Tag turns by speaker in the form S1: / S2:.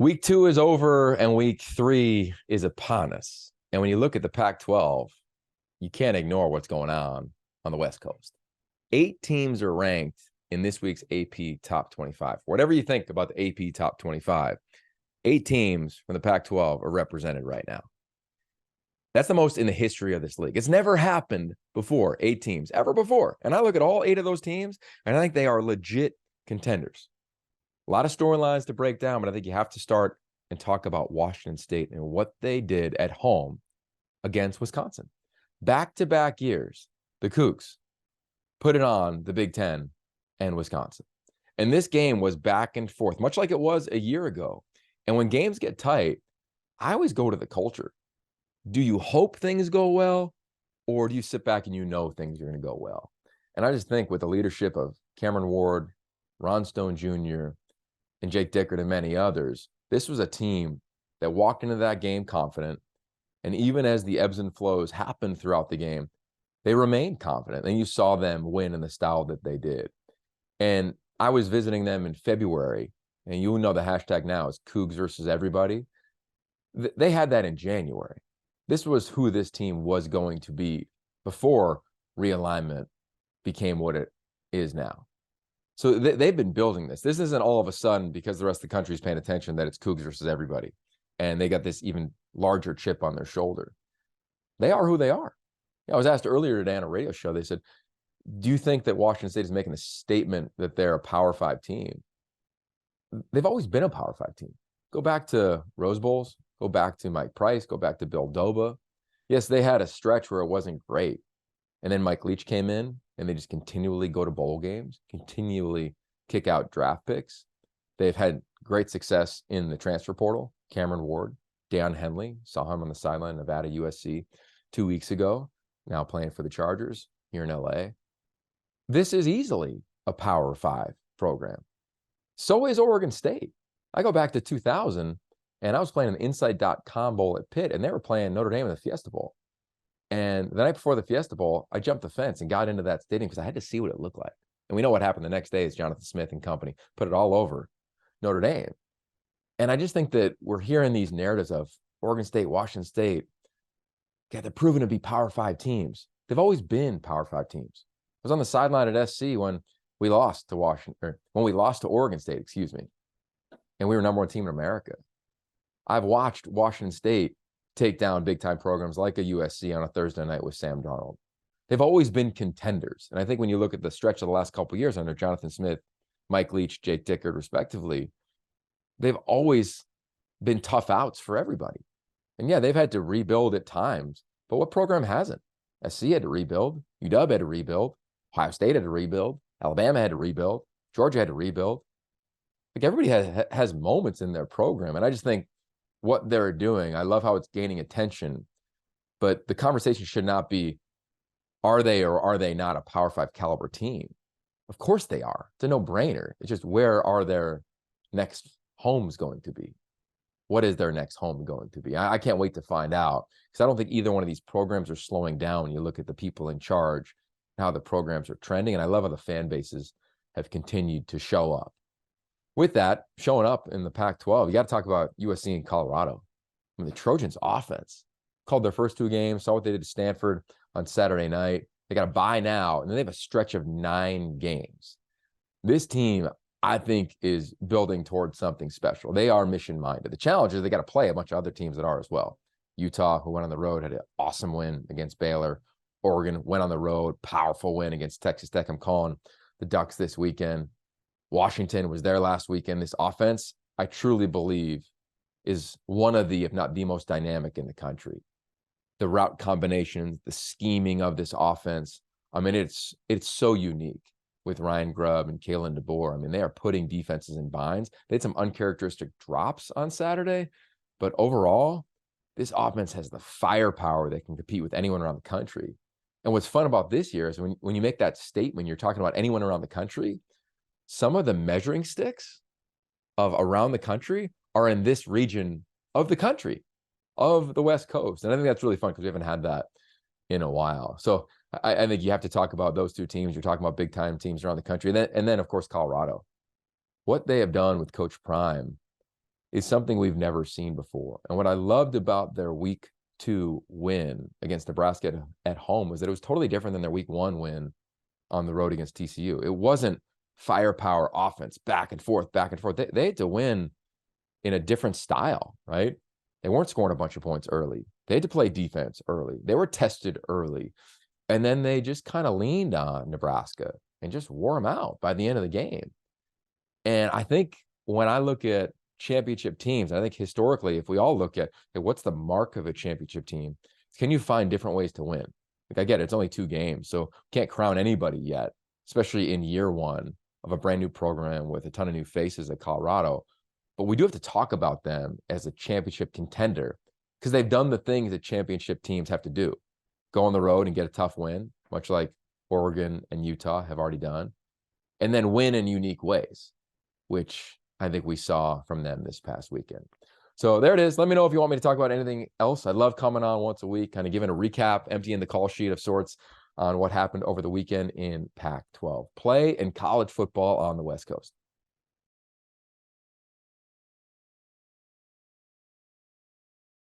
S1: Week 2 is over and week 3 is upon us. And when you look at the Pac-12, you can't ignore what's going on the West Coast. 8 teams are ranked in this week's AP Top 25. Whatever you think about the AP Top 25, 8 teams from the Pac-12 are represented right now. That's the most in the history of this league. It's never happened before, 8 teams, ever before. And I look at all 8 of those teams, and I think they are legit contenders. A lot of storylines to break down, but I think you have to start and talk about Washington State and what they did at home against Wisconsin. Back-to-back years, the Cougs put it on the Big Ten and Wisconsin. And this game was back and forth, much like it was a year ago. And when games get tight, I always go to the culture. Do you hope things go well, or do you sit back and you know things are going to go well? And I just think with the leadership of Cameron Ward, Ron Stone Jr., and Jake Dickert and many others, this was a team that walked into that game confident. And even as the ebbs and flows happened throughout the game, they remained confident. And you saw them win in the style that they did. And I was visiting them in February, and you know the hashtag now is Cougs versus everybody. They had that in January. This was who this team was going to be before realignment became what it is now. So they've been building this. This isn't all of a sudden because the rest of the country is paying attention that it's Cougs versus everybody. And they got this even larger chip on their shoulder. They are who they are. I was asked earlier today on a radio show, they said, do you think that Washington State is making a statement that they're a Power 5 team? They've always been a Power 5 team. Go back to Rose Bowls, go back to Mike Price, go back to Bill Doba. Yes, they had a stretch where it wasn't great. And then Mike Leach came in, and they just continually go to bowl games, continually kick out draft picks. They've had great success in the transfer portal. Cameron Ward, Deion Henley, saw him on the sideline, Nevada, USC 2 weeks ago, now playing for the Chargers here in LA. This is easily a Power 5 program. So is Oregon State. I go back to 2000, and I was playing an Inside.com Bowl at Pitt, and they were playing Notre Dame in the Fiesta Bowl. And the night before the Fiesta Bowl, I jumped the fence and got into that stadium because I had to see what it looked like. And we know what happened the next day is Jonathan Smith and company put it all over Notre Dame. And I just think that we're hearing these narratives of Oregon State, Washington State. God, they're proven to be Power 5 teams. They've always been Power 5 teams. I was on the sideline at SC when we lost to Oregon State, excuse me. And we were number 1 team in America. I've watched Washington State take down big-time programs like a USC on a Thursday night with Sam Darnold. They've always been contenders. And I think when you look at the stretch of the last couple of years under Jonathan Smith, Mike Leach, Jake Dickert, respectively, they've always been tough outs for everybody. And yeah, they've had to rebuild at times, but what program hasn't? SC had to rebuild, UW had to rebuild, Ohio State had to rebuild, Alabama had to rebuild, Georgia had to rebuild. Like everybody has moments in their program. And I just think what they're doing, I love how it's gaining attention, but the conversation should not be, are they or are they not a Power 5 caliber team? Of course they are. It's a no-brainer. It's just, where are their next homes going to be? What is their next home going to be? I can't wait to find out, because I don't think either one of these programs are slowing down when you look at the people in charge, how the programs are trending, and I love how the fan bases have continued to show up. With that, showing up in the Pac-12, you got to talk about USC and Colorado. I mean, the Trojans offense called their first 2 games, saw what they did to Stanford on Saturday night. They got a bye now, and then they have a stretch of 9 games. This team, I think, is building towards something special. They are mission-minded. The challenge is they got to play a bunch of other teams that are as well. Utah, who went on the road, had an awesome win against Baylor. Oregon went on the road, powerful win against Texas Tech. I'm calling the Ducks this weekend. Washington was there last weekend. This offense, I truly believe, is one of the, if not the most dynamic in the country. The route combinations, the scheming of this offense. I mean, it's so unique with Ryan Grubb and Kalen DeBoer. I mean, they are putting defenses in binds. They had some uncharacteristic drops on Saturday, but overall, this offense has the firepower that can compete with anyone around the country. And what's fun about this year is when you make that statement, you're talking about anyone around the country, some of the measuring sticks of around the country are in this region of the country, of the West Coast. And I think that's really fun because we haven't had that in a while. So I think you have to talk about those 2 teams. You're talking about big-time teams around the country. And then, of course, Colorado. What they have done with Coach Prime is something we've never seen before. And what I loved about their week 2 win against Nebraska at home was that it was totally different than their week 1 win on the road against TCU. It wasn't firepower offense, back and forth, back and forth. They had to win in a different style, right? They weren't scoring a bunch of points early. They had to play defense early. They were tested early. And then they just kind of leaned on Nebraska and just wore them out by the end of the game. And I think when I look at championship teams, I think historically, if we all look at, hey, what's the mark of a championship team? Can you find different ways to win? Like, I get it, it's only 2 games, so can't crown anybody yet, especially in year 1 of a brand new program with a ton of new faces at Colorado. But we do have to talk about them as a championship contender because they've done the things that championship teams have to do. Go on the road and get a tough win, much like Oregon and Utah have already done, and then win in unique ways, which I think we saw from them this past weekend. So there it is. Let me know if you want me to talk about anything else. I love coming on once a week, kind of giving a recap, emptying the call sheet of sorts on what happened over the weekend in Pac-12 play and college football on the West Coast.